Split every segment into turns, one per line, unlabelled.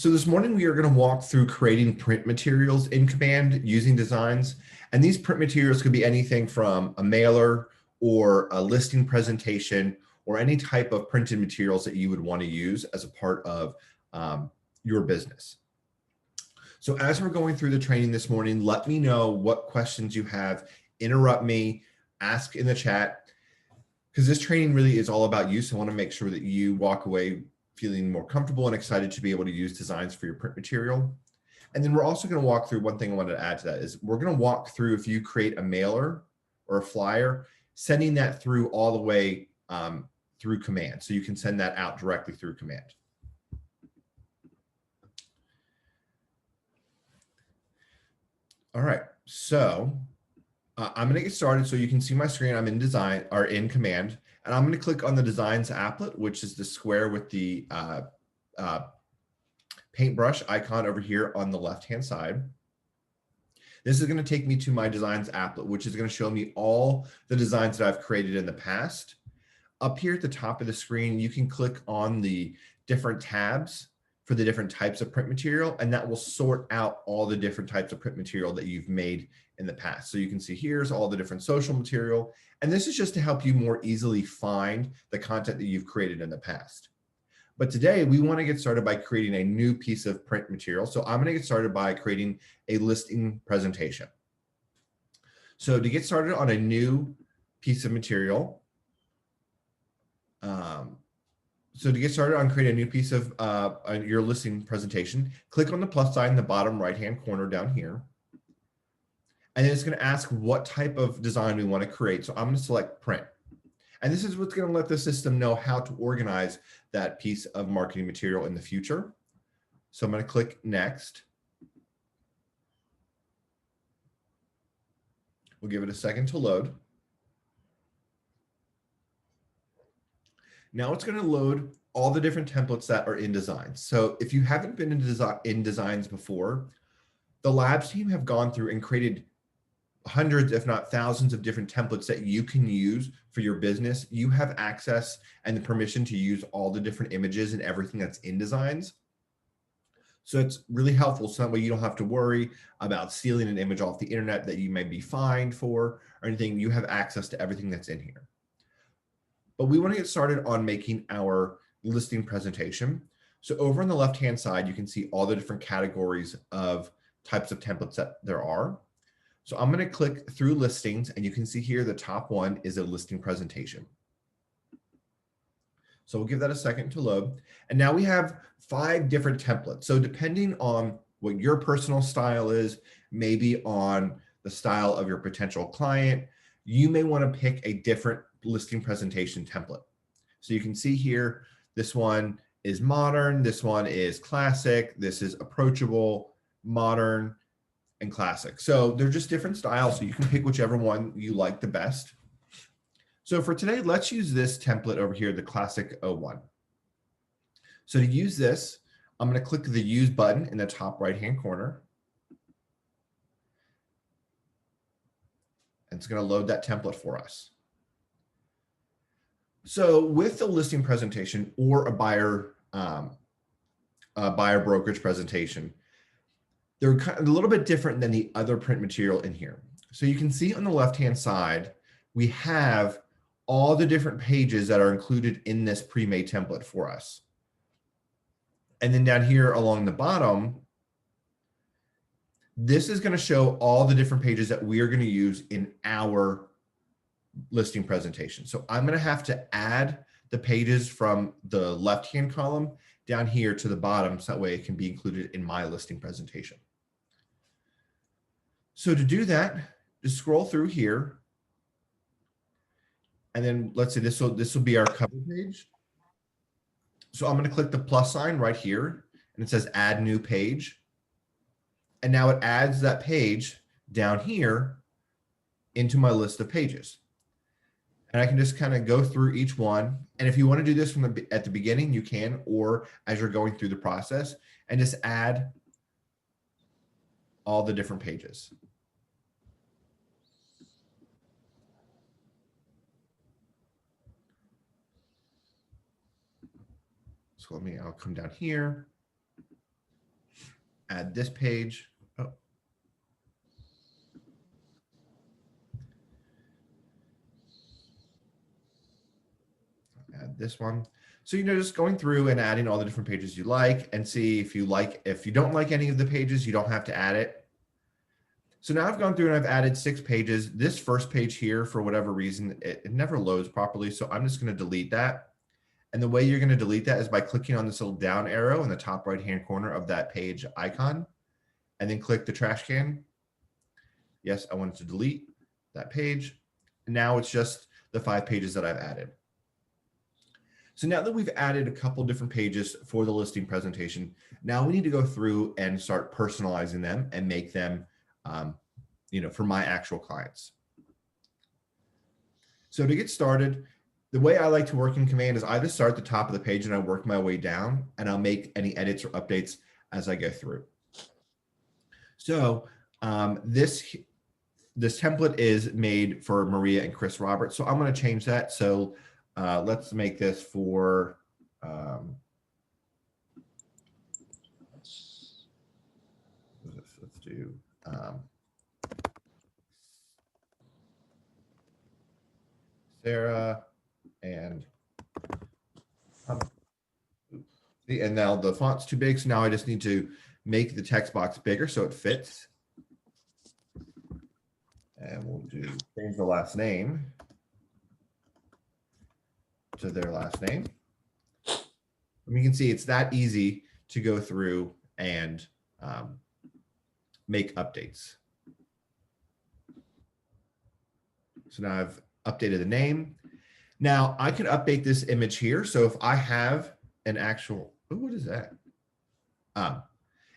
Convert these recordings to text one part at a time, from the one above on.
So this morning we are going to walk through creating print materials in Command using designs. And these print materials could be anything from a mailer or a listing presentation or any type of printed materials that you would want to use as a part of your business. So as we're going through the training this morning, let me know what questions you have. Interrupt me, ask in the chat, because this training really is all about you. So I want to make sure that you walk away feeling more comfortable and excited to be able to use designs for your print material. And then we're also going to walk through one thing I wanted to add to that is we're going to walk through if you create a mailer or a flyer, sending that through all the way through Command. So you can send that out directly through Command. All right, so I'm going to get started. So you can see my screen. I'm in design or in Command, and I'm going to click on the Designs applet, which is the square with the paintbrush icon over here on the left-hand side. This is going to take me to my Designs applet, which is going to show me all the designs that I've created in the past. Up here at the top of the screen, you can click on the different tabs for the different types of print material, and that will sort out all the different types of print material that you've made in the past. So you can see here's all the different social material, and this is just to help you more easily find the content that you've created in the past. But today we want to get started by creating a new piece of print material. So I'm going to get started by creating a listing presentation. So to get started on a new piece of material, so to get started on creating a new piece of your listing presentation, click on the plus sign in the bottom right-hand corner down here. And then it's going to ask what type of design we want to create. So I'm going to select print. And this is what's going to let the system know how to organize that piece of marketing material in the future. So I'm going to click next. We'll give it a second to load. Now it's going to load all the different templates that are in designs. So if you haven't been in designs before, the labs team have gone through and created hundreds, if not thousands of different templates that you can use for your business. You have access and the permission to use all the different images and everything that's in designs. So it's really helpful. So that way you don't have to worry about stealing an image off the internet that you may be fined for or anything. You have access to everything that's in here. But we want to get started on making our listing presentation. So over on the left-hand side, you can see all the different categories of types of templates that there are. So I'm going to click through listings, and you can see here the top one is a listing presentation. So we'll give that a second to load. And now we have 5 different templates. So depending on what your personal style is, maybe on the style of your potential client, you may want to pick a different listing presentation template. So you can see here, this one is modern, this one is classic, this is approachable, modern, and classic. So they're just different styles, so you can pick whichever one you like the best. So for today, let's use this template over here, the classic 01. So to use this, I'm going to click the use button in the top right-hand corner. And it's going to load that template for us. So with the listing presentation or a buyer brokerage presentation, they're kind of a little bit different than the other print material in here. So you can see on the left-hand side, we have all the different pages that are included in this pre-made template for us. And then down here along the bottom, this is going to show all the different pages that we are going to use in our listing presentation. So I'm going to have to add the pages from the left-hand column down here to the bottom, so that way it can be included in my listing presentation. So to do that, just scroll through here. And then let's say this will be our cover page. So I'm going to click the plus sign right here, and it says add new page. And now it adds that page down here into my list of pages. And I can just kind of go through each one. And if you want to do this at the beginning, you can, or as you're going through the process, and just add all the different pages. So I'll come down here. add this page. Oh. Add this one. So, just going through and adding all the different pages you like and see if you don't like any of the pages, you don't have to add it. So now I've gone through and I've added 6 pages. This first page here, for whatever reason, it never loads properly. So I'm just going to delete that. And the way you're going to delete that is by clicking on this little down arrow in the top right-hand corner of that page icon, and then click the trash can. Yes, I want to delete that page. And now it's just the 5 pages that I've added. So now that we've added a couple different pages for the listing presentation, now we need to go through and start personalizing them and make them, for my actual clients. So to get started, the way I like to work in Command is I just start at the top of the page and I work my way down, and I'll make any edits or updates as I go through. So this template is made for Maria and Chris Roberts. So I'm going to change that. So let's make this for let's do Sarah and now the font's too big, so now I just need to make the text box bigger so it fits. And we'll change the last name to their last name. And you can see it's that easy to go through and make updates. So now I've updated the name. Now I can update this image here. So if I have an actual, what is that?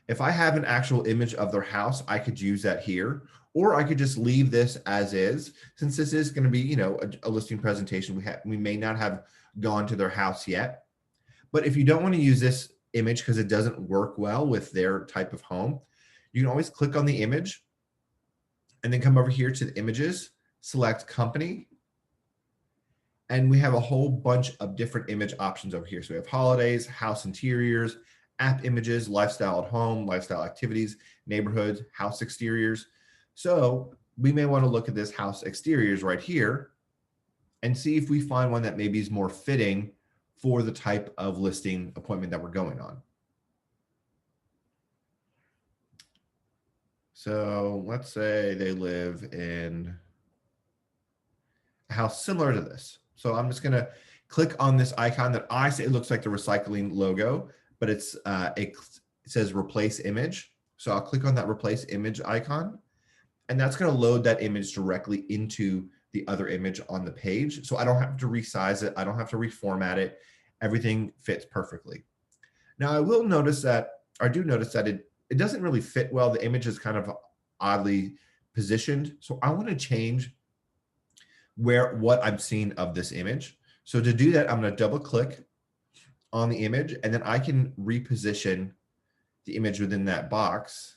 If I have an actual image of their house, I could use that here, or I could just leave this as is. Since this is going to be, a listing presentation, we may not have gone to their house yet. But if you don't want to use this image because it doesn't work well with their type of home, you can always click on the image and then come over here to the images, select company. And we have a whole bunch of different image options over here. So we have holidays, house interiors, app images, lifestyle at home, lifestyle activities, neighborhoods, house exteriors. So we may want to look at this house exteriors right here and see if we find one that maybe is more fitting for the type of listing appointment that we're going on. So let's say they live in a house similar to this. So I'm just going to click on this icon that I say it looks like the recycling logo, but it says replace image. So I'll click on that replace image icon, and that's going to load that image directly into the other image on the page. So I don't have to resize it. I don't have to reformat it. Everything fits perfectly. Now I do notice that it doesn't really fit well. The image is kind of oddly positioned. So I want to change what I'm seeing of this image. So to do that, I'm going to double click on the image, and then I can reposition the image within that box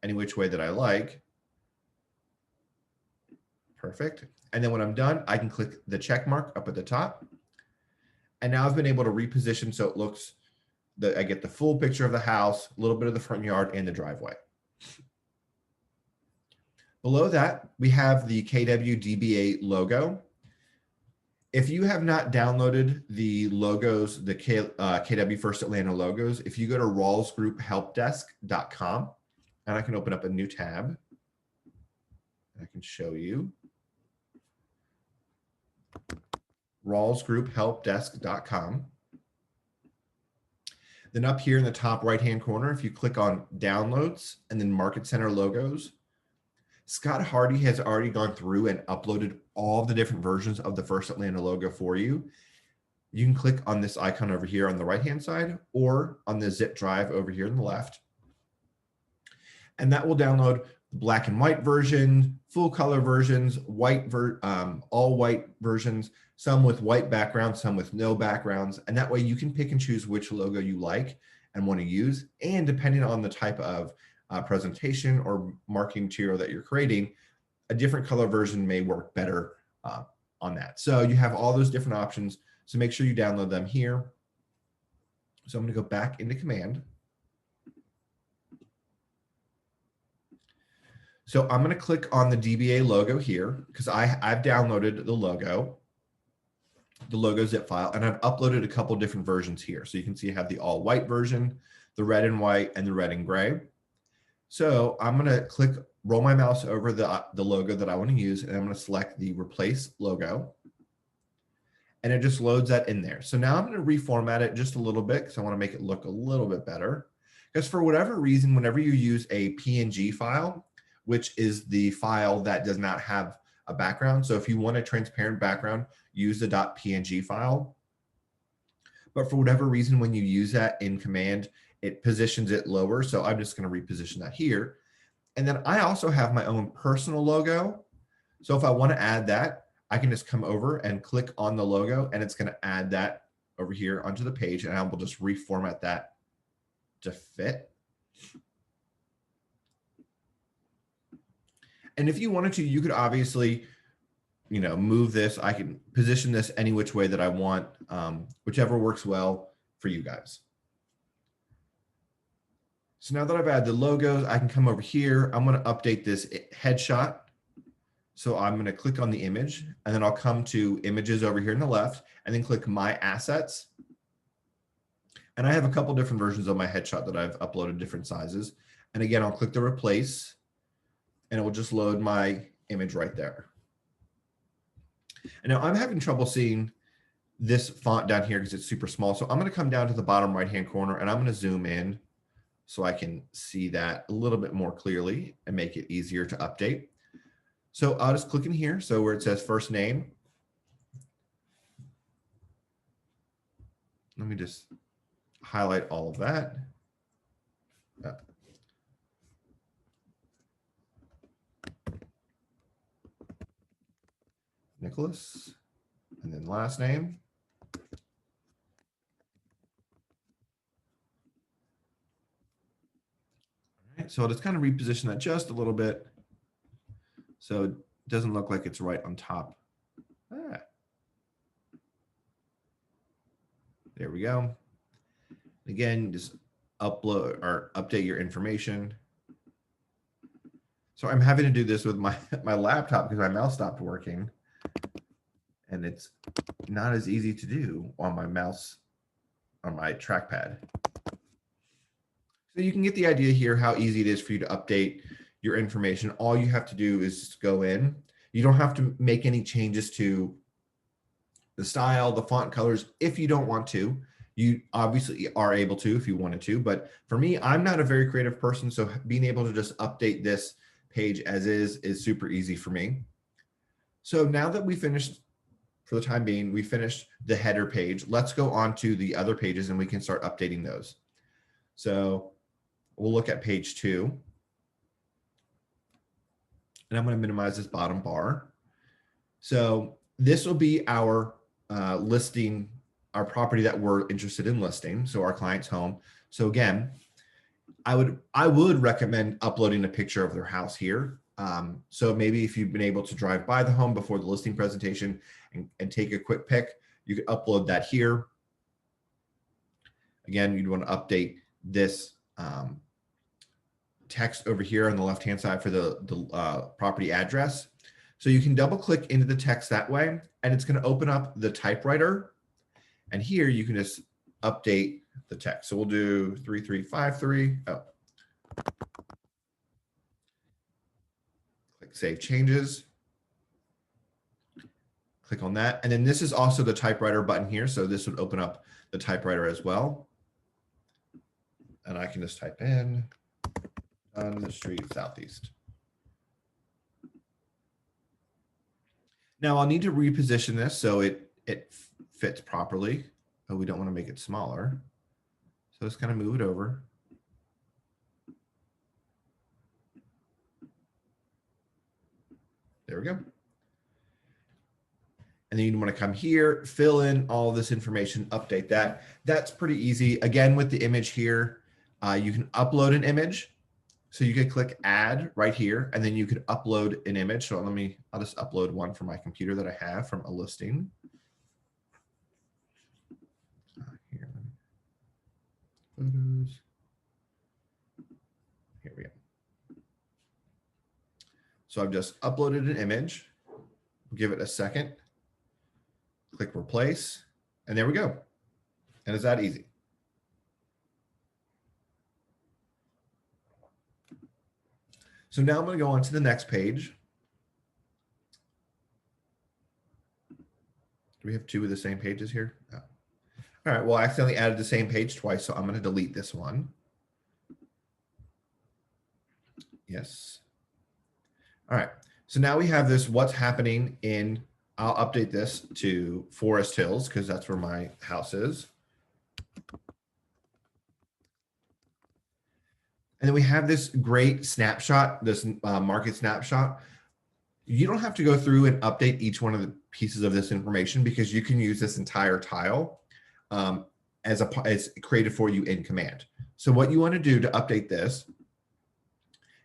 any which way that I like. Perfect. And then when I'm done, I can click the check mark up at the top. And now I've been able to reposition so it looks that I get the full picture of the house, a little bit of the front yard and the driveway. Below that, we have the KWDBA logo. If you have not downloaded the logos, the KW First Atlanta logos, if you go to rawlsgrouphelpdesk.com, and I can open up a new tab, I can show you. rawlsgrouphelpdesk.com. Then up here in the top right-hand corner, if you click on downloads and then Market Center logos, Scott Hardy has already gone through and uploaded all the different versions of the First Atlanta logo for you. You can click on this icon over here on the right-hand side or on the zip drive over here on the left. And that will download the black and white version, full color versions, all white versions, some with white backgrounds, some with no backgrounds. And that way you can pick and choose which logo you like and want to use. And depending on the type of presentation or marketing material that you're creating, a different color version may work better on that. So you have all those different options. So make sure you download them here. So I'm going to go back into Command. So I'm going to click on the DBA logo here because I've downloaded the logo zip file, and I've uploaded a couple different versions here. So you can see I have the all white version, the red and white, and the red and gray. So I'm going to roll my mouse over the logo that I want to use, and I'm going to select the replace logo. And it just loads that in there. So now I'm going to reformat it just a little bit because I want to make it look a little bit better. Because for whatever reason, whenever you use a PNG file, which is the file that does not have a background. So if you want a transparent background, use the .png file. But for whatever reason, when you use that in command, it positions it lower. So I'm just going to reposition that here. And then I also have my own personal logo. So if I want to add that, I can just come over and click on the logo, and it's going to add that over here onto the page, and I will just reformat that to fit. And if you wanted to, you could obviously, move this. I can position this any which way that I want, whichever works well for you guys. So now that I've added the logos, I can come over here. I'm going to update this headshot. So I'm going to click on the image, and then I'll come to images over here on the left, and then click my assets. And I have a couple different versions of my headshot that I've uploaded different sizes. And again, I'll click the replace, and it will just load my image right there. And now I'm having trouble seeing this font down here because it's super small. So I'm going to come down to the bottom right-hand corner, and I'm going to zoom in so I can see that a little bit more clearly and make it easier to update. So I'll just click in here. So where it says first name, let me just highlight all of that. Nicholas, and then last name. All right, so I'll just kind of reposition that just a little bit so it doesn't look like it's right on top. There we go. Again, just upload or update your information. So I'm having to do this with my laptop because my mouse stopped working, and it's not as easy to do on my mouse, on my trackpad. So you can get the idea here how easy it is for you to update your information. All you have to do is just go in. You don't have to make any changes to the style, the font colors, if you don't want to. You obviously are able to if you wanted to, but for me, I'm not a very creative person, so being able to just update this page as is super easy for me. So now that we finished, for the time being, we finished the header page, let's go on to the other pages and we can start updating those. So we'll look at page 2. And I'm going to minimize this bottom bar. So this will be our listing, our property that we're interested in listing. So our client's home. So again, I would recommend uploading a picture of their house here. So maybe if you've been able to drive by the home before the listing presentation and take a quick pic, you could upload that here. Again, you'd want to update this text over here on the left-hand side for the property address. So you can double click into the text that way, and it's going to open up the typewriter. And here you can just update the text. So we'll do 3353. Oh. Click Save Changes. Click on that. And then this is also the typewriter button here. So this would open up the typewriter as well. And I can just type in on the street southeast. Now I'll need to reposition this so it fits properly. But we don't want to make it smaller. So just kind of move it over. There we go. And then you want to come here, fill in all this information, update that. That's pretty easy. Again, with the image here, you can upload an image. So you could click add right here, and then you could upload an image. So I'll just upload one from my computer that I have from a listing. Here, photos. Here we go. So I've just uploaded an image, give it a second, click replace, and there we go. And it's that easy. So now I'm going to go on to the next page. Do we have two of the same pages here? No. All right, well, I accidentally added the same page twice, so I'm going to delete this one. Yes. All right, so now we have this what's happening in, I'll update this to Forest Hills because that's where my house is. And then we have this great snapshot, this market snapshot. You don't have to go through and update each one of the pieces of this information because you can use this entire tile as created for you in Command. So what you want to do to update this,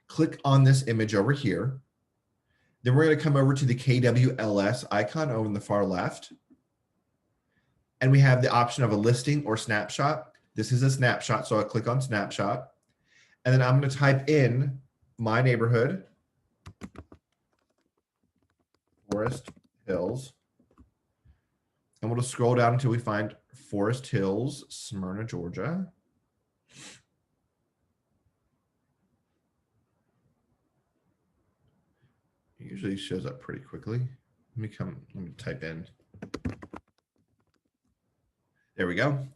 click on this image over here. Then we're going to come over to the KWLS icon over in the far left. And we have the option of a listing or snapshot. This is a snapshot, so I'll click on snapshot. And then I'm going to type in my neighborhood, Forest Hills. And we'll just scroll down until we find Forest Hills, Smyrna, Georgia. It usually shows up pretty quickly. Let me type in. There we go.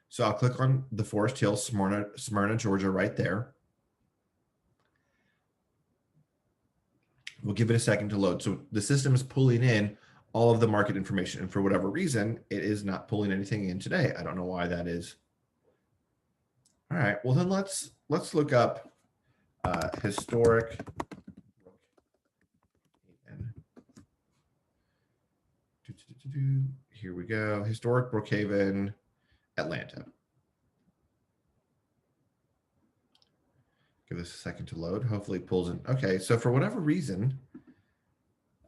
So I'll click on the Forest Hills, Smyrna, Georgia right there. We'll give it a second to load. So the system is pulling in all of the market information. And for whatever reason, it is not pulling anything in today. I don't know why that is. All right, well then let's look up historic. Here we go. Historic Brookhaven, Atlanta. Give this a second to load. Hopefully it pulls in. Okay, so for whatever reason,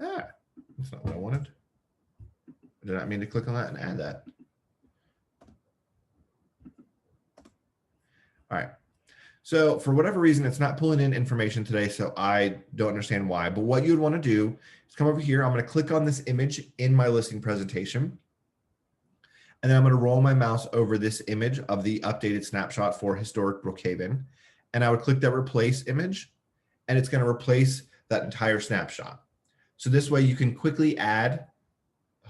that's not what I wanted. I did not mean to click on that and add that. All right. So for whatever reason, it's not pulling in information today, so I don't understand why. But what you'd want to do is come over here. I'm going to click on this image in my listing presentation. And then I'm going to roll my mouse over this image of the updated snapshot for historic Brookhaven. And I would click that replace image, and it's going to replace that entire snapshot. So this way you can quickly add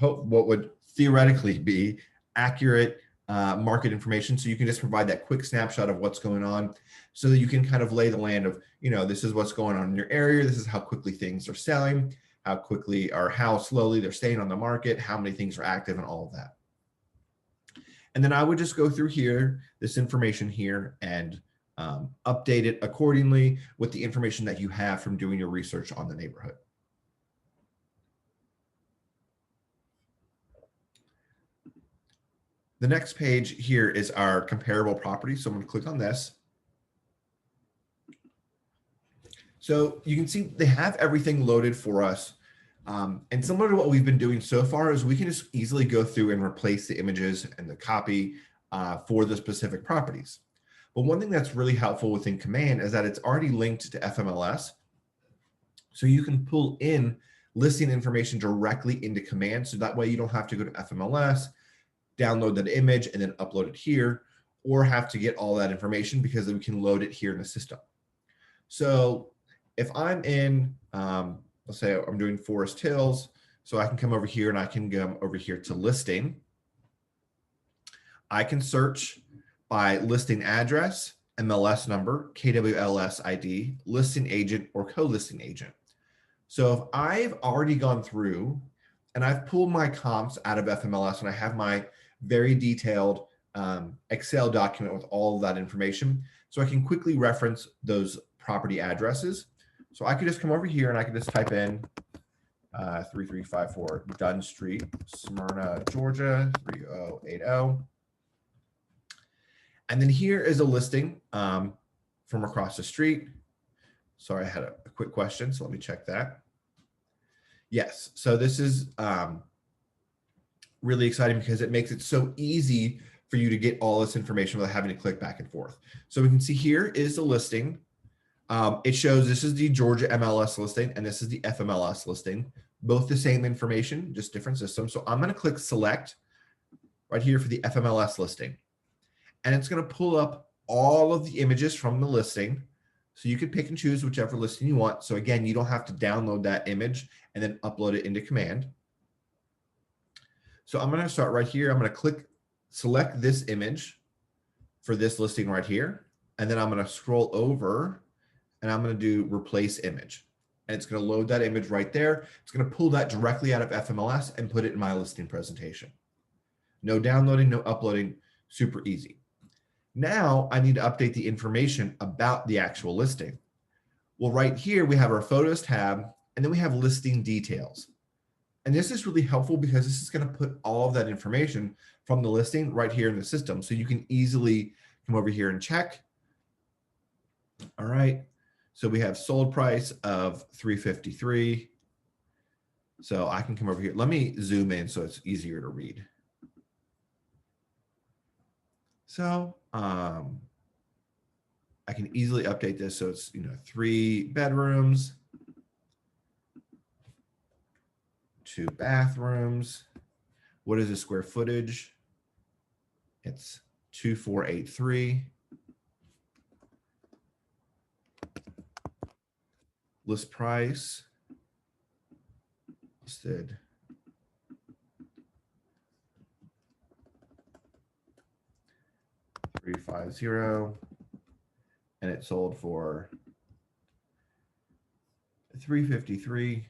what would theoretically be accurate market information. So you can just provide that quick snapshot of what's going on so that you can kind of lay the land of, this is what's going on in your area. This is how quickly things are selling, how quickly or how slowly they're staying on the market, how many things are active and all of that. And then I would just go through here, this information here, and update it accordingly with the information that you have from doing your research on the neighborhood. The next page here is our comparable property. So I'm going to click on this. So you can see they have everything loaded for us. And similar to what we've been doing so far is we can just easily go through and replace the images and the copy for the specific properties. But one thing that's really helpful within Command is that it's already linked to FMLS. So you can pull in listing information directly into Command. So that way you don't have to go to FMLS, download that image, and then upload it here, or have to get all that information because then we can load it here in the system. So if I'm in, let's say I'm doing Forest Hills, so I can come over here and I can go over here to listing. I can search by listing address, MLS number, KWLS ID, listing agent, or co-listing agent. So if I've already gone through and I've pulled my comps out of FMLS and I have my very detailed Excel document with all of that information, so I can quickly reference those property addresses. So I could just come over here and I can just type in 3354 Dunn Street, Smyrna, Georgia, 3080. And then here is a listing from across the street. Sorry, I had a quick question, so let me check that. Yes, so this is really exciting because it makes it so easy for you to get all this information without having to click back and forth. So we can see here is the listing. It shows this is the Georgia MLS listing and this is the FMLS listing, both the same information, just different systems. So I'm going to click select right here for the FMLS listing. And it's going to pull up all of the images from the listing. So you can pick and choose whichever listing you want. So again, you don't have to download that image and then upload it into Command. So I'm going to start right here. I'm going to select this image for this listing right here. And then I'm going to scroll over and I'm going to do replace image. And it's going to load that image right there. It's going to pull that directly out of FMLS and put it in my listing presentation. No downloading, no uploading, super easy. Now I need to update the information about the actual listing. Well, right here we have our photos tab and then we have listing details. And this is really helpful because this is going to put all of that information from the listing right here in the system. So you can easily come over here and check. All right. So we have sold price of $353. So I can come over here. Let me zoom in so it's easier to read. So I can easily update this. So it's, 3 bedrooms, 2 bathrooms. What is the square footage? It's 2483. List price listed $350, and it sold for $353.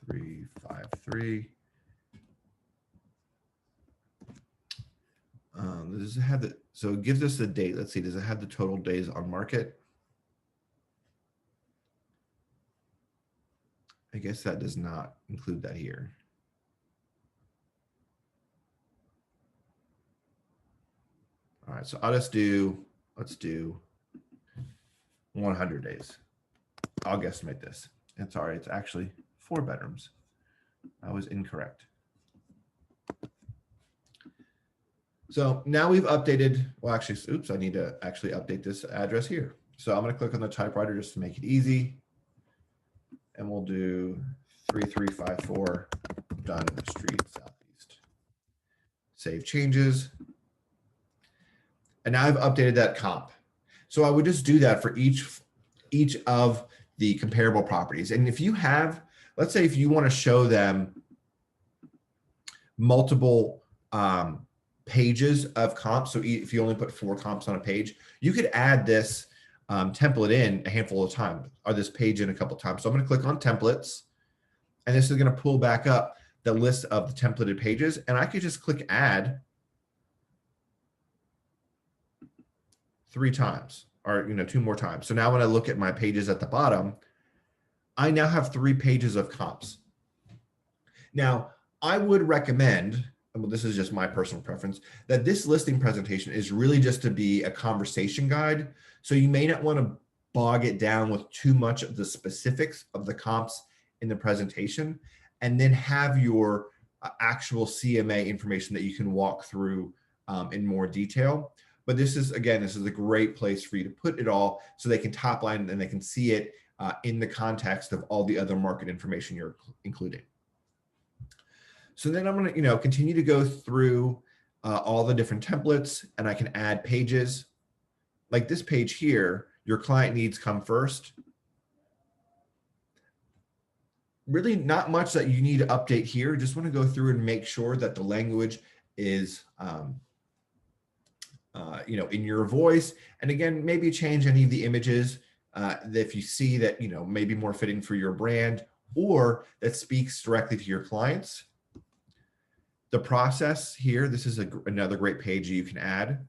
$353. Does it have the, so it gives us the date. Let's see, does it have the total days on market? I guess that does not include that here. All right, so let's do 100 days. I'll guesstimate this. It's all right, it's actually 4 bedrooms. I was incorrect. So now we've updated, well, actually, oops, I need to actually update this address here. So I'm going to click on the typewriter just to make it easy. And we'll do 3354 Dunn Street Southeast. Save changes. And now I've updated that comp. So I would just do that for each of the comparable properties. And if you have, let's say if you want to show them multiple pages of comps, so if you only put 4 comps on a page, you could add this template in a handful of times, or this page in a couple of times. So I'm going to click on templates, and this is going to pull back up the list of the templated pages, and I could just click add 3 times, or 2 more times. So now when I look at my pages at the bottom, I now have 3 pages of comps. Now I would recommend, well, this is just my personal preference, that this listing presentation is really just to be a conversation guide. So you may not want to bog it down with too much of the specifics of the comps in the presentation, and then have your actual CMA information that you can walk through in more detail. But this is, again, this is a great place for you to put it all so they can top line and they can see it in the context of all the other market information you're including. So then I'm going to, continue to go through all the different templates, and I can add pages. Like this page here, your client needs come first. Really not much that you need to update here. Just want to go through and make sure that the language is, in your voice. And again, maybe change any of the images if you see that, maybe more fitting for your brand or that speaks directly to your clients. The process here, this is another great page you can add.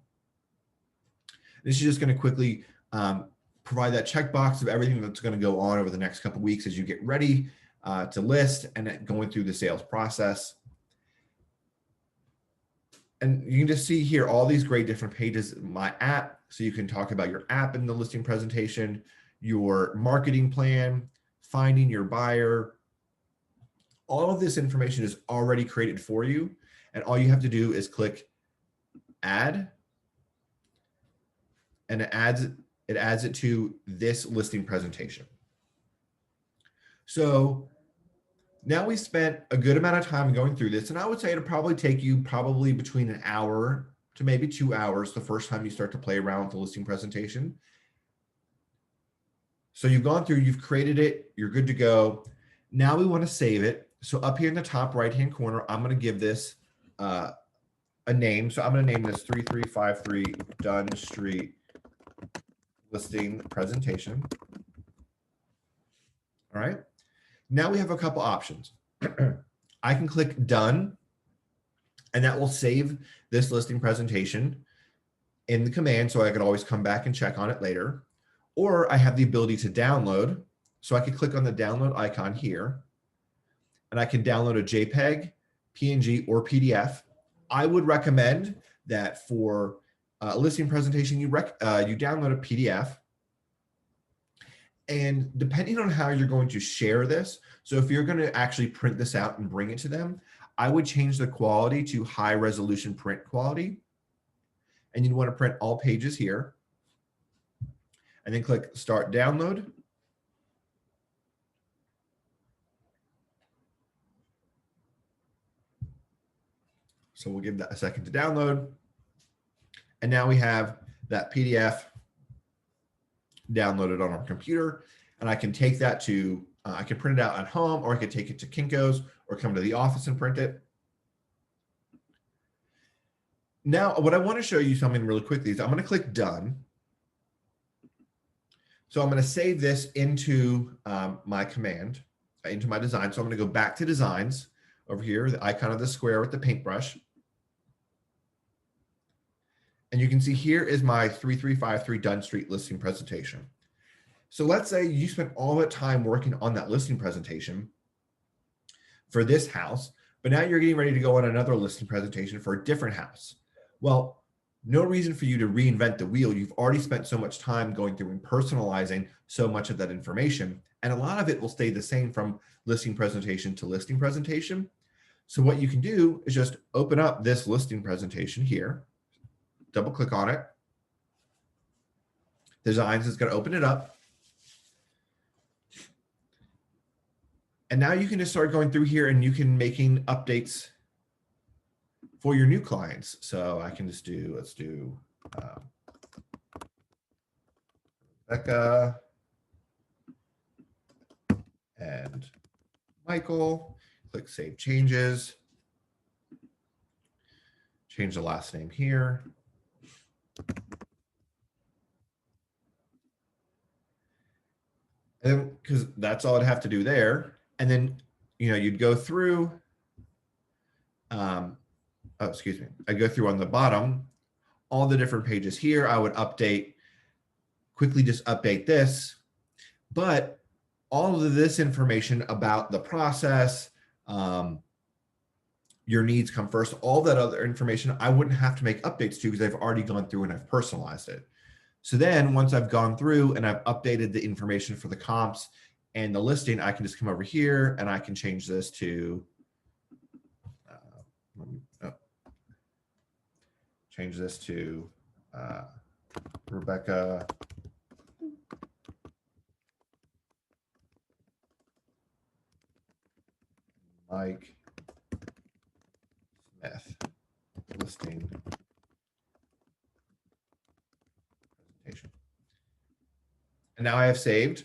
This is just going to quickly provide that checkbox of everything that's going to go on over the next couple of weeks as you get ready to list and going through the sales process. And you can just see here all these great different pages in my app. So you can talk about your app in the listing presentation, your marketing plan, finding your buyer. All of this information is already created for you. And all you have to do is click add. and it adds it to this listing presentation. So now we spent a good amount of time going through this, and I would say it'll probably take you probably between an hour to maybe 2 hours the first time you start to play around with the listing presentation. So you've gone through, you've created it, you're good to go. Now we want to save it. So up here in the top right-hand corner, I'm going to give this a name. So I'm going to name this 3353 Dunn Street listing presentation. All right. Now we have a couple options. I can click done, and that will save this listing presentation in the command, so I could always come back and check on it later. Or I have the ability to download. So I could click on the download icon here, and I can download a JPEG, PNG, or PDF. I would recommend that for a listing presentation, you download a PDF. And depending on how you're going to share this, so if you're going to actually print this out and bring it to them, I would change the quality to high resolution print quality. And you'd want to print all pages here. And then click Start Download. So we'll give that a second to download. And now we have that PDF downloaded on our computer. And I can take that to, I can print it out at home, or I could take it to Kinko's or come to the office and print it. Now, what I want to show you something really quickly is I'm going to click Done. So I'm going to save this into my command, into my design. So I'm going to go back to Designs over here, the icon of the square with the paintbrush. And you can see here is my 3353 Dunn Street listing presentation. So let's say you spent all that time working on that listing presentation for this house, but now you're getting ready to go on another listing presentation for a different house. Well, no reason for you to reinvent the wheel. You've already spent so much time going through and personalizing so much of that information, and a lot of it will stay the same from listing presentation to listing presentation. So what you can do is just open up this listing presentation here, double click on it. Designs is going to open it up. And now you can just start going through here and you can making updates for your new clients. So I can just do, let's do Becca and Michael. Click Save Changes. Change the last name here. And because that's all I'd have to do there. And then, you'd go through, excuse me, I go through on the bottom, all the different pages here. I would quickly just update this, but all of this information about the process, your needs come first, all that other information, I wouldn't have to make updates to because I've already gone through and I've personalized it. So then once I've gone through and I've updated the information for the comps and the listing, I can just come over here and I can change this to, Rebecca Mike Smith listing presentation. And now I have saved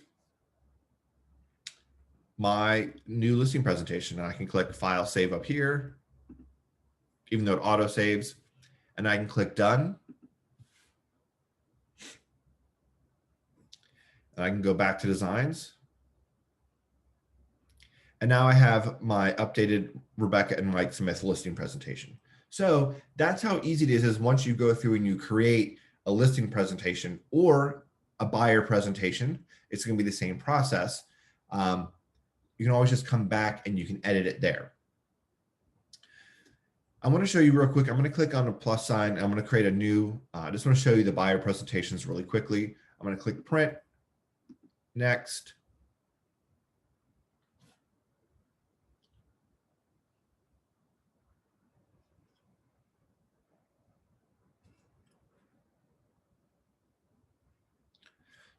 my new listing presentation. And I can click File, Save up here, even though it auto saves. And I can click Done. And I can go back to Designs. And now I have my updated Rebecca and Mike Smith listing presentation. So that's how easy it is once you go through and you create a listing presentation or a buyer presentation, it's going to be the same process. You can always just come back and you can edit it there. I want to show you real quick. I'm going to click on the plus sign. I'm going to create a new, I just want to show you the buyer presentations really quickly. I'm going to click print, next.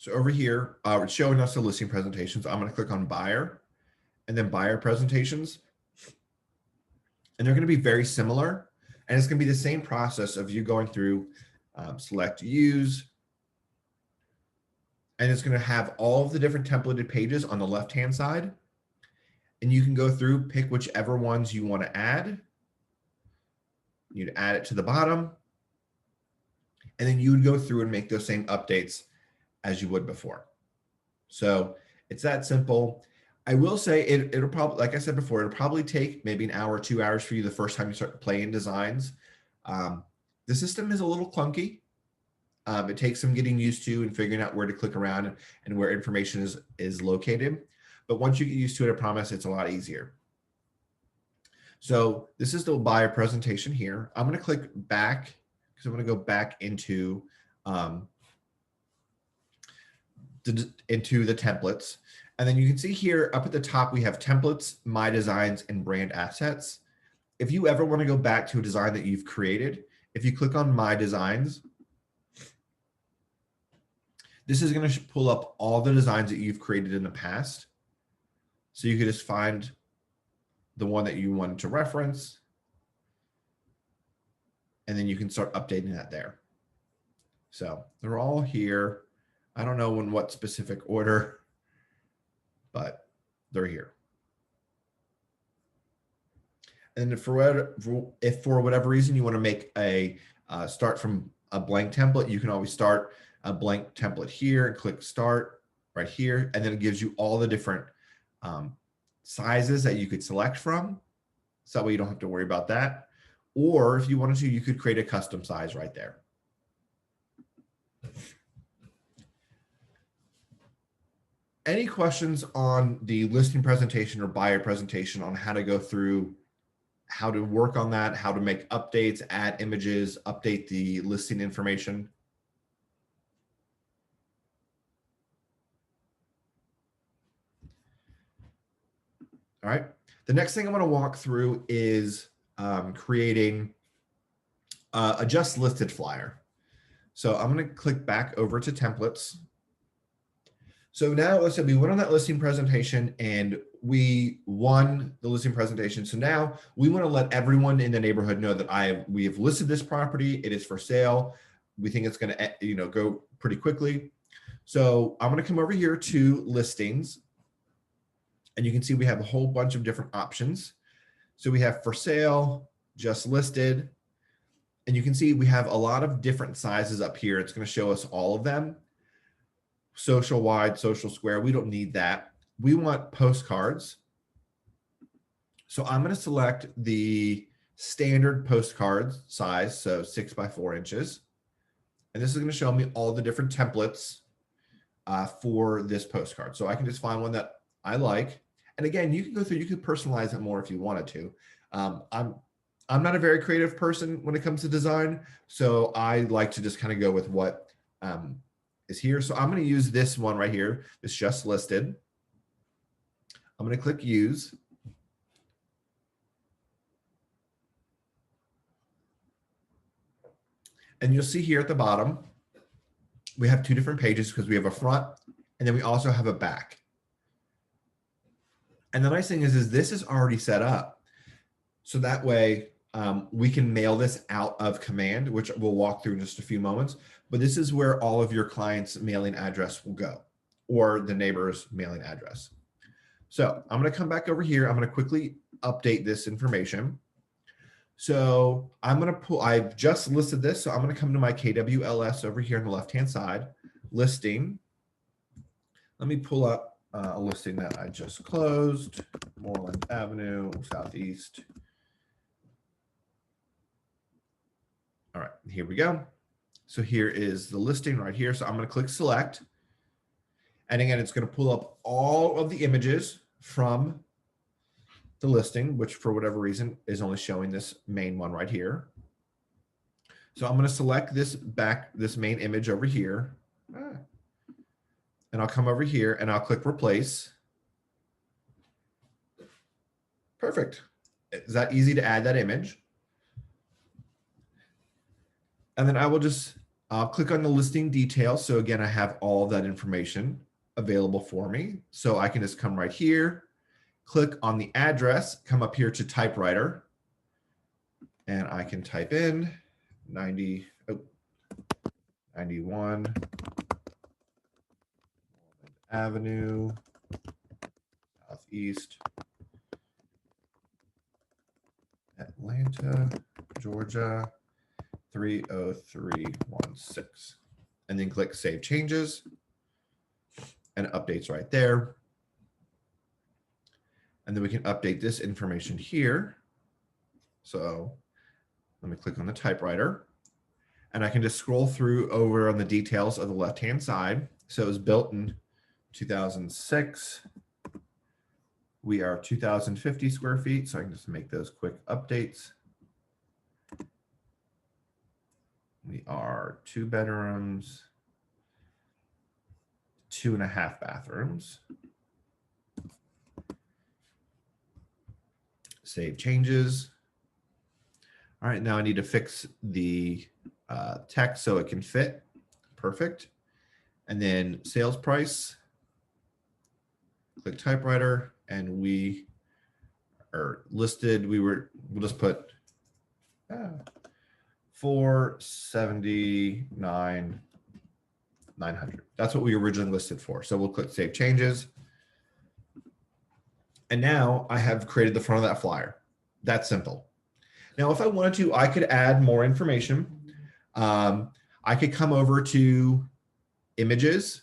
So over here, it's showing us the listing presentations. I'm going to click on buyer and then buyer presentations. And they're going to be very similar. And it's going to be the same process of you going through select use. And it's going to have all of the different templated pages on the left-hand side. And you can go through, pick whichever ones you want to add. You'd add it to the bottom. And then you would go through and make those same updates as you would before. So it's that simple. I will say it'll probably, like I said before, it'll probably take maybe an hour, 2 hours for you the first time you start playing designs. The system is a little clunky. It takes some getting used to and figuring out where to click around and where information is located. But once you get used to it, I promise it's a lot easier. So this is the buyer presentation here. I'm going to click back because I'm going to go back into the templates. And then you can see here up at the top, we have templates, my designs, and brand assets. If you ever want to go back to a design that you've created, if you click on my designs, this is going to pull up all the designs that you've created in the past. So you could just find the one that you wanted to reference, and then you can start updating that there. So they're all here. I don't know in what specific order, but they're here. And if for whatever reason you want to make a start from a blank template, you can always start a blank template here and click start right here. And then it gives you all the different sizes that you could select from. So that way you don't have to worry about that. Or if you wanted to, you could create a custom size right there. Any questions on the listing presentation or buyer presentation on how to go through, how to work on that, how to make updates, add images, update the listing information? All right. The next thing I'm going to walk through is creating a just listed flyer. So I'm going to click back over to templates. So now let's say we went on that listing presentation and we won the listing presentation. So now we want to let everyone in the neighborhood know that we have listed this property. It is for sale. We think it's going to go pretty quickly. So I'm going to come over here to listings. And you can see we have a whole bunch of different options. So we have for sale, just listed, and you can see we have a lot of different sizes up here. It's going to show us all of them. Social wide, social square, we don't need that. We want postcards. So I'm going to select the standard postcard size, so 6 by 4 inches. And this is going to show me all the different templates for this postcard. So I can just find one that I like. And again, you can go through, you could personalize it more if you wanted to. I'm not a very creative person when it comes to design, so I like to just kind of go with what is here. So I'm going to use this one right here. It's just listed. I'm going to click use. And you'll see here at the bottom, we have two different pages because we have a front and then we also have a back. And the nice thing is this is already set up. So that way we can mail this out of command, which we'll walk through in just a few moments. But this is where all of your clients' mailing address will go, or the neighbor's mailing address. So I'm going to come back over here. I'm going to quickly update this information. So I've just listed this. So I'm going to come to my KWLS over here on the left-hand side, listing. Let me pull up a listing that I just closed, Moreland Avenue, Southeast. All right, here we go. So here is the listing right here. So I'm going to click select. And again, it's going to pull up all of the images from the listing, which for whatever reason is only showing this main one right here. So I'm going to select this main image over here. And I'll come over here and I'll click replace. Perfect. Is that easy to add that image? And then I will just I'll click on the listing details. So again, I have all that information available for me. So I can just come right here, click on the address, come up here to typewriter, and I can type in 91 Avenue, Southeast, Atlanta, Georgia, 30316. And then click Save Changes, and it updates right there. And then we can update this information here. So let me click on the typewriter, and I can just scroll through over on the details of the left-hand side. So it was built in 2006. We are 2,050 square feet, so I can just make those quick updates. We are 2 bedrooms, 2.5 bathrooms. Save changes. All right, now I need to fix the text so it can fit. Perfect. And then sales price. Click typewriter, and we are listed. We'll just put 479,900. That's what we originally listed for. So we'll click Save Changes. And now I have created the front of that flyer. That's simple. Now, if I wanted to, I could add more information. I could come over to images.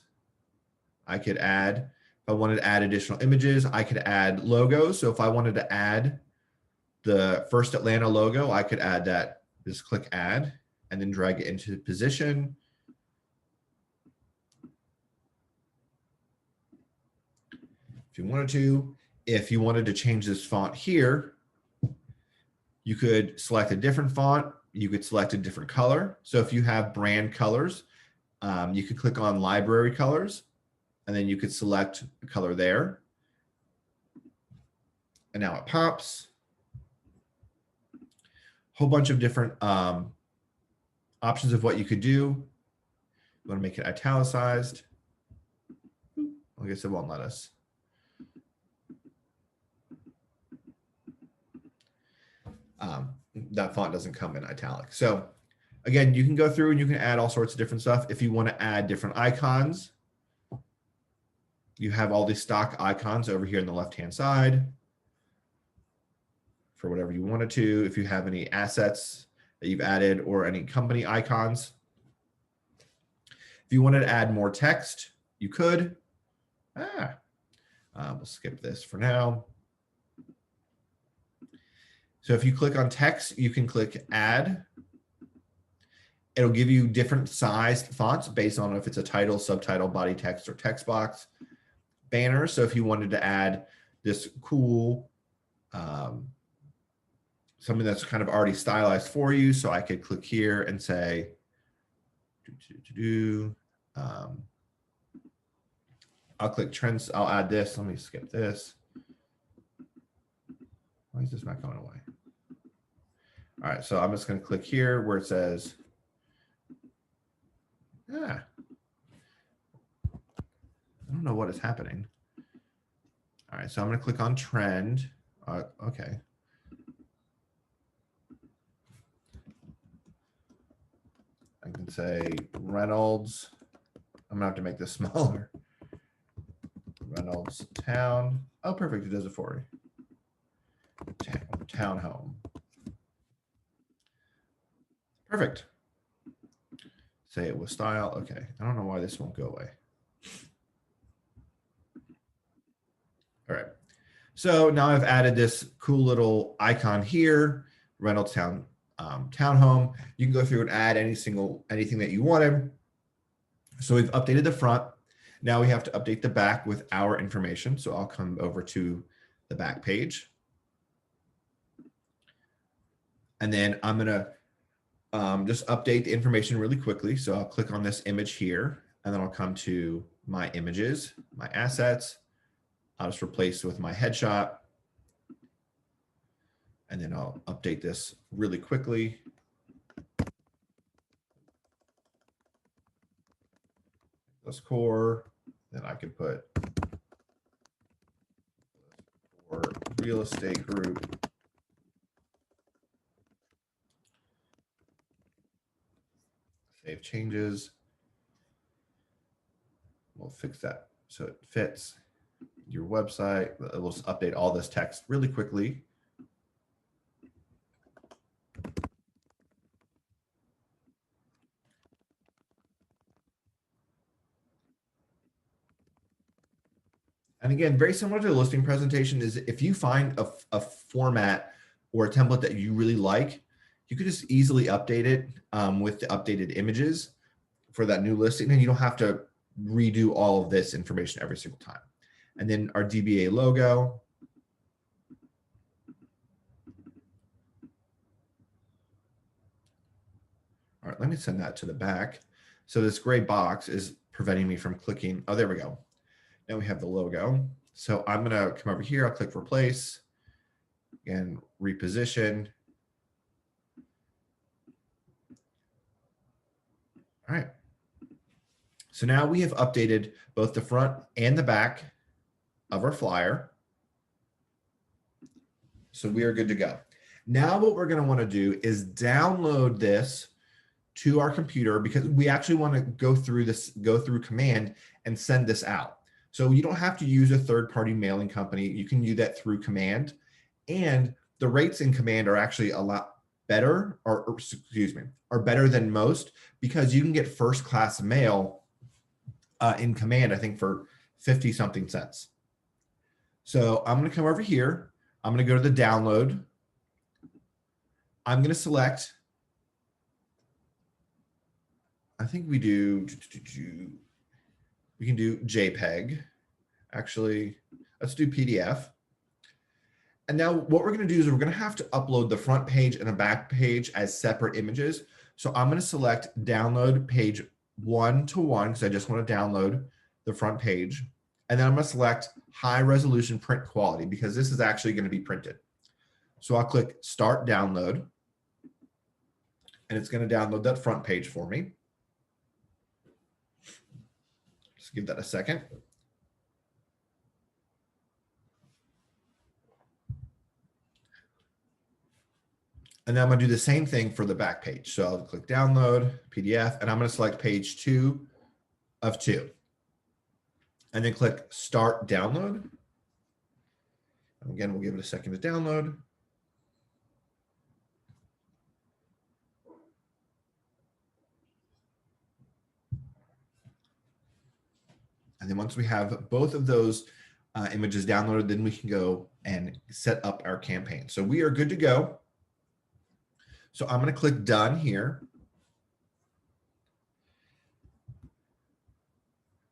I could add, if I wanted to add additional images, I could add logos. So if I wanted to add the First Atlanta logo, I could add that. Just click Add and then drag it into position. If you wanted to. If you wanted to change this font here, you could select a different font. You could select a different color. So if you have brand colors, you could click on library colors, and then you could select a color there. And now it pops. Whole bunch of different options of what you could do. You want to make it italicized. I guess it won't let us. That font doesn't come in italic. So again, you can go through and you can add all sorts of different stuff. If you want to add different icons, you have all these stock icons over here on the left-hand side for whatever you wanted to. If you have any assets that you've added or any company icons. If you wanted to add more text, you could. We'll skip this for now. So if you click on text, you can click Add. It'll give you different sized fonts based on if it's a title, subtitle, body text, or text box. Banners. So if you wanted to add this cool, something that's kind of already stylized for you. So I could click here and say, I'll click trends. I'll add this. Let me skip this. Why is this not going away? All right, so I'm just going to click here where it says, I don't know what is happening. All right, so I'm going to click on trend. Okay. I can say Reynolds. I'm going to have to make this smaller. Reynolds Town. Oh, perfect. It does it for you. Townhome. Perfect. Say it with style. Okay. I don't know why this won't go away. All right. So now I've added this cool little icon here, Reynolds Town Townhome. You can go through and add anything that you wanted. So we've updated the front. Now we have to update the back with our information. So I'll come over to the back page. And then I'm going to just update the information really quickly. So I'll click on this image here, and then I'll come to my images, my assets. I'll just replace with my headshot. And then I'll update this really quickly. plus core. Then I could put or real estate group. Save changes. We'll fix that so it fits your website. We'll just update all this text really quickly. And again, very similar to the listing presentation is if you find a format or a template that you really like, you could just easily update it with the updated images for that new listing, and you don't have to redo all of this information every single time. And then our DBA logo. All right, let me send that to the back. So this gray box is preventing me from clicking. Oh, there we go. Now we have the logo. So I'm gonna come over here, I'll click replace and reposition. All right. So now we have updated both the front and the back of our flyer. So we are good to go. Now what we're gonna wanna do is download this to our computer because we actually wanna go through command and send this out. So you don't have to use a third-party mailing company. You can do that through command. And the rates in command are actually a lot better, or excuse me, are better than most because you can get first-class mail in command, I think for 50 something cents. So I'm gonna come over here. I'm gonna go to the download. I'm gonna select, I think we can do JPEG. Actually, let's do PDF. And now what we're going to do is we're going to have to upload the front page and the back page as separate images. So I'm going to select download page 1 to 1 because I just want to download the front page. And then I'm going to select high resolution print quality because this is actually going to be printed. So I'll click start download and it's going to download that front page for me. Just give that a second. And then I'm going to do the same thing for the back page. So I'll click download PDF and I'm going to select page 2 of 2. And then click start download. And again, we'll give it a second to download. And then once we have both of those images downloaded, then we can go and set up our campaign. So we are good to go. So I'm going to click done here.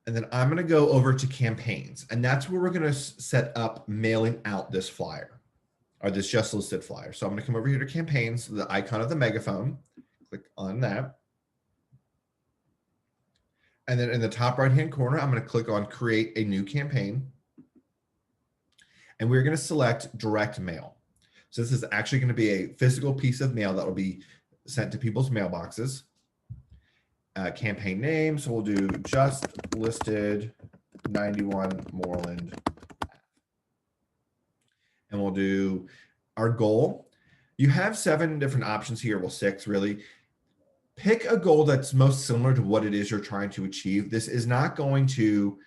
And then I'm going to go over to campaigns. And that's where we're going to set up mailing out this flyer or this just listed flyer. So I'm going to come over here to campaigns, the icon of the megaphone, click on that. And then in the top right-hand corner, I'm going to click on create a new campaign. And we're going to select direct mail. So this is actually going to be a physical piece of mail that will be sent to people's mailboxes. Campaign name, so we'll do just listed 91 Moreland. And we'll do our goal. You have 7 different options here, well 6 really. Pick a goal that's most similar to what it is you're trying to achieve. This is not going to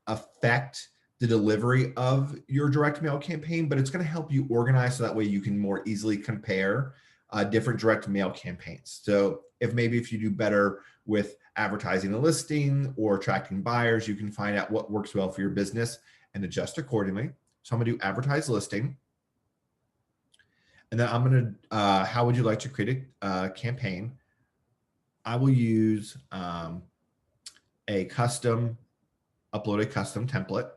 affect the delivery of your direct mail campaign, but it's going to help you organize so that way you can more easily compare different direct mail campaigns. So if you do better with advertising a listing or attracting buyers, you can find out what works well for your business and adjust accordingly. So I'm going to do advertise listing. And then I'm going to, how would you like to create a campaign? I will use upload a custom template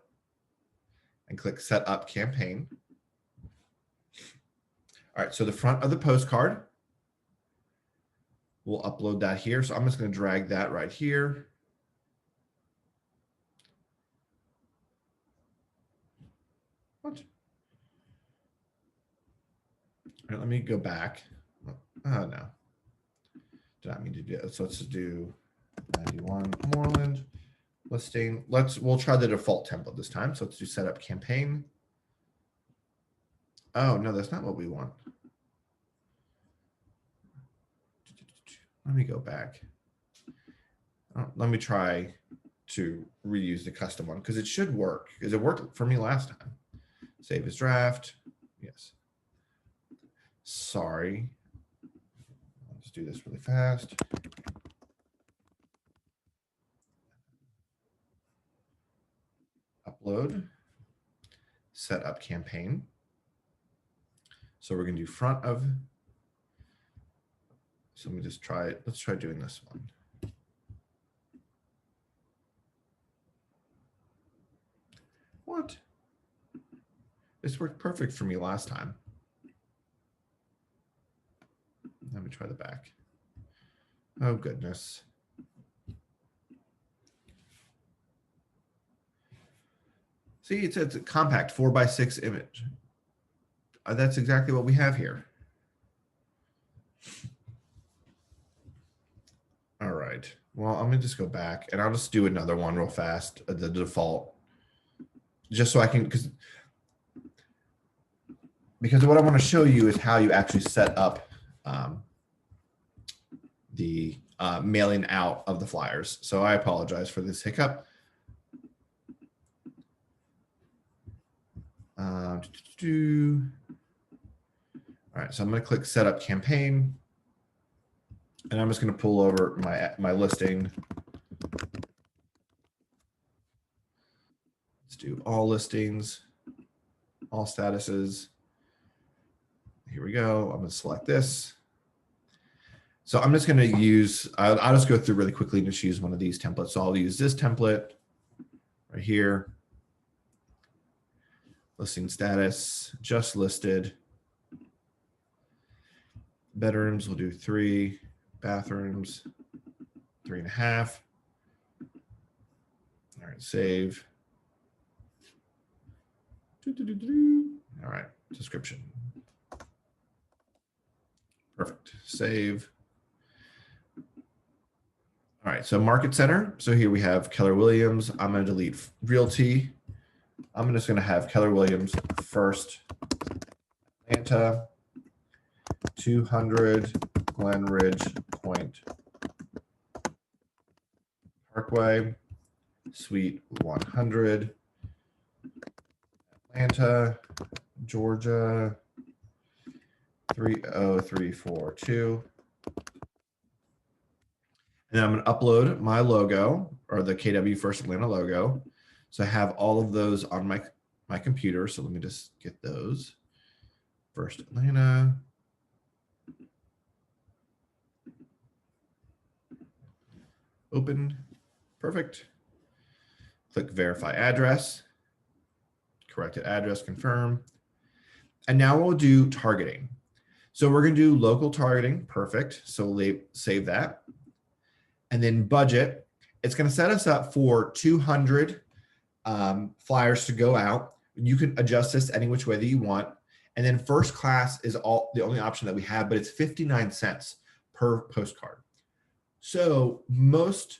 and click set up campaign. All right, so the front of the postcard, we'll upload that here. So I'm just going to drag that right here. What? All right, let me go back. Oh, no. Did not mean to do it. So let's do 91 Moreland. listing. We'll try the default template this time. So let's do setup campaign. Oh, no, that's not what we want. Let me go back. Let me try to reuse the custom one because it should work, because it worked for me last time. Save as draft. Yes. Sorry. Let's do this really fast. Upload. Set up campaign. So we're going to do front of. So let me just try it. Let's try doing this one. What? This worked perfect for me last time. Let me try the back. Oh, goodness. See, it's a compact 4x6 image. That's exactly what we have here. All right. Well, I'm going to just go back and I'll just do another one real fast, the default, just so I can, because what I want to show you is how you actually set up the mailing out of the flyers. So I apologize for this hiccup. All right, so I'm going to click Setup Campaign, and I'm just going to pull over my listing. Let's do all listings, all statuses. Here we go. I'm going to select this. So I'm just going to use, I'll just go through really quickly and just use one of these templates. So I'll use this template right here. Listing status, just listed. Bedrooms, we'll do 3. Bathrooms, 3.5. All right, save. All right, description. Perfect, save. All right, so market center. So here we have Keller Williams. I'm going to delete Realty. I'm just going to have Keller Williams first, Atlanta, 200 Glen Ridge Point Parkway, Suite 100, Atlanta, Georgia, 30342. And I'm going to upload my logo, or the KW First Atlanta logo. So I have all of those on my computer. So let me just get those. First Atlanta. Open. Perfect. Click verify address. Corrected address, confirm. And now we'll do targeting. So we're going to do local targeting. Perfect. So we'll save that. And then budget. It's going to set us up for 200 flyers to go out. You can adjust this any which way that you want. And then first class is the only option that we have, but it's 59 cents per postcard. So most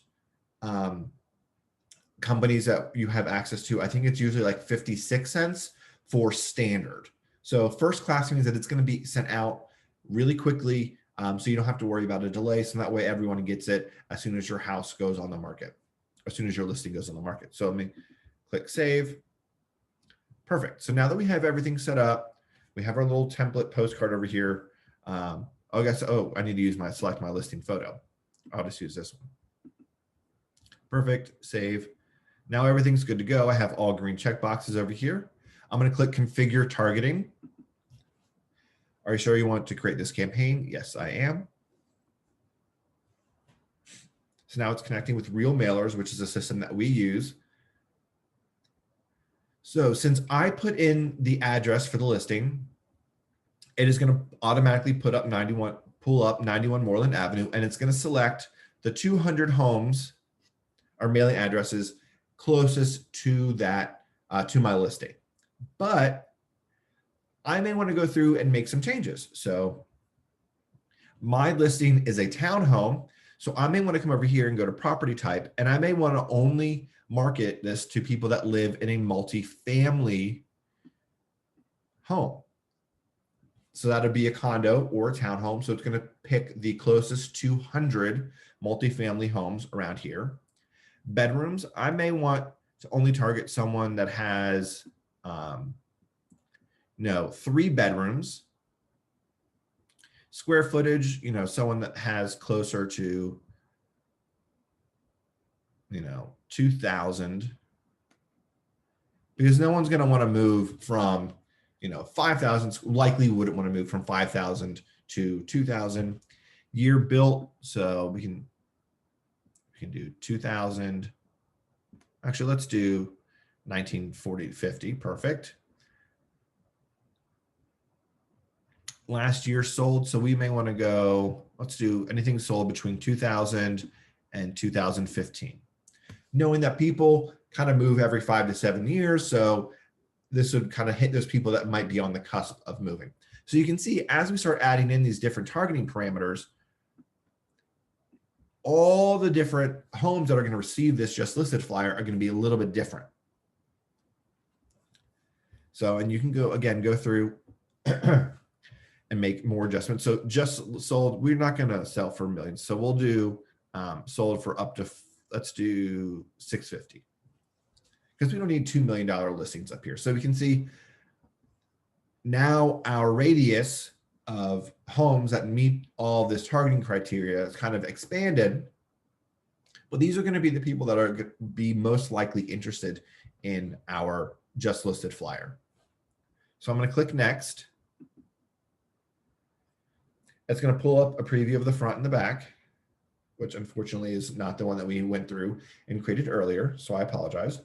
companies that you have access to, I think it's usually like 56 cents for standard. So first class means that it's going to be sent out really quickly, so you don't have to worry about a delay. So that way everyone gets it as soon as your house goes on the market, as soon as your listing goes on the market. So let me click save. Perfect. So now that we have everything set up, we have our little template postcard over here. I need to select my listing photo. I'll just use this one. Perfect, save. Now everything's good to go. I have all green check boxes over here. I'm going to click configure targeting. Are you sure you want to create this campaign? Yes, I am. So now it's connecting with Real Mailers, which is a system that we use. So since I put in the address for the listing, it is going to automatically pull up 91 Moreland Avenue, and it's going to select the 200 homes or mailing addresses closest to that, to my listing. But I may want to go through and make some changes. So my listing is a townhome. So I may want to come over here and go to property type, and I may want to only market this to people that live in a multifamily home. So that'll be a condo or a townhome. So it's going to pick the closest 200 multifamily homes around here. Bedrooms, I may want to only target someone that has, 3 bedrooms. Square footage, someone that has closer to, 2,000, because no one's going to want to move from, 5,000, likely wouldn't want to move from 5,000 to 2,000. Year built, so we can do 2,000. Actually, let's do 1940 to 50. Perfect. Last year sold, so we may want to go, let's do anything sold between 2000 and 2015. Knowing that people kind of move every 5 to 7 years, so this would kind of hit those people that might be on the cusp of moving. So you can see as we start adding in these different targeting parameters, all the different homes that are going to receive this just listed flyer are going to be a little bit different. So, and you can go through and make more adjustments. So just sold, we're not going to sell for millions. So we'll do sold for up to, let's do 650. Because we don't need $2 million listings up here. So we can see now our radius of homes that meet all this targeting criteria is kind of expanded. But these are going to be the people that are going to be most likely interested in our just listed flyer. So I'm going to click next. It's going to pull up a preview of the front and the back, which unfortunately is not the one that we went through and created earlier. So I apologize.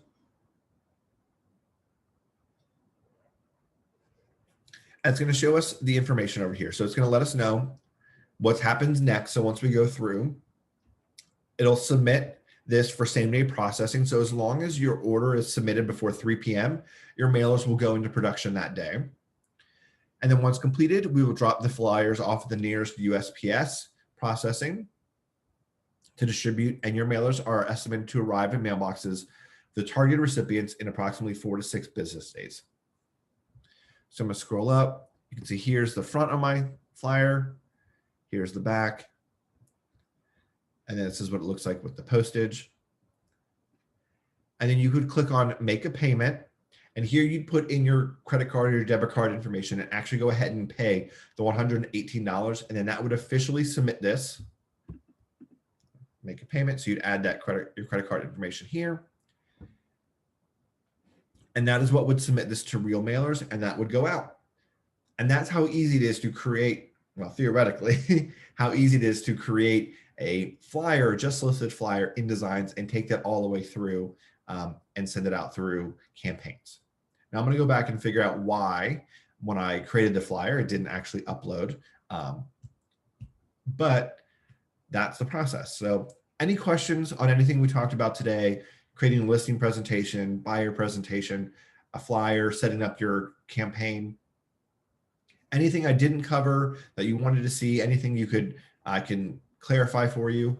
It's going to show us the information over here. So it's going to let us know what happens next. So once we go through, it'll submit this for same day processing. So as long as your order is submitted before 3 p.m., your mailers will go into production that day. And then once completed, we will drop the flyers off at the nearest USPS processing to distribute, and your mailers are estimated to arrive in mailboxes, the targeted recipients, in approximately 4 to 6 business days. So I'm going to scroll up. You can see here's the front of my flyer. Here's the back. And then this is what it looks like with the postage. And then you could click on make a payment. And here you'd put in your credit card or your debit card information and actually go ahead and pay the $118. And then that would officially submit this. Make a payment. So you'd add that your credit card information here. And that is what would submit this to real mailers, and that would go out. And that's how easy it is to create, well, theoretically, how easy it is to create a flyer, just listed flyer in Designs, and take that all the way through and send it out through campaigns. Now I'm going to go back and figure out why, when I created the flyer, it didn't actually upload. But that's the process. So any questions on anything we talked about today? Creating a listing presentation, buyer presentation, a flyer, setting up your campaign. Anything I didn't cover that you wanted to see, anything I can clarify for you?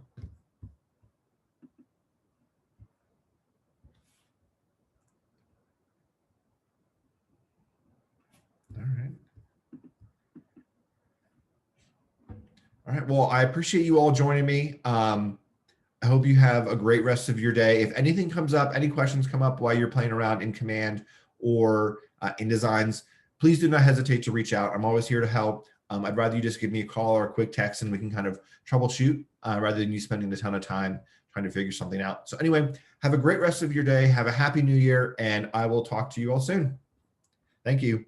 All right. All right. Well, I appreciate you all joining me. I hope you have a great rest of your day. If anything comes up, any questions come up while you're playing around in Command or in Designs, please do not hesitate to reach out. I'm always here to help. I'd rather you just give me a call or a quick text and we can kind of troubleshoot rather than you spending a ton of time trying to figure something out. So anyway, have a great rest of your day. Have a happy new year, and I will talk to you all soon. Thank you.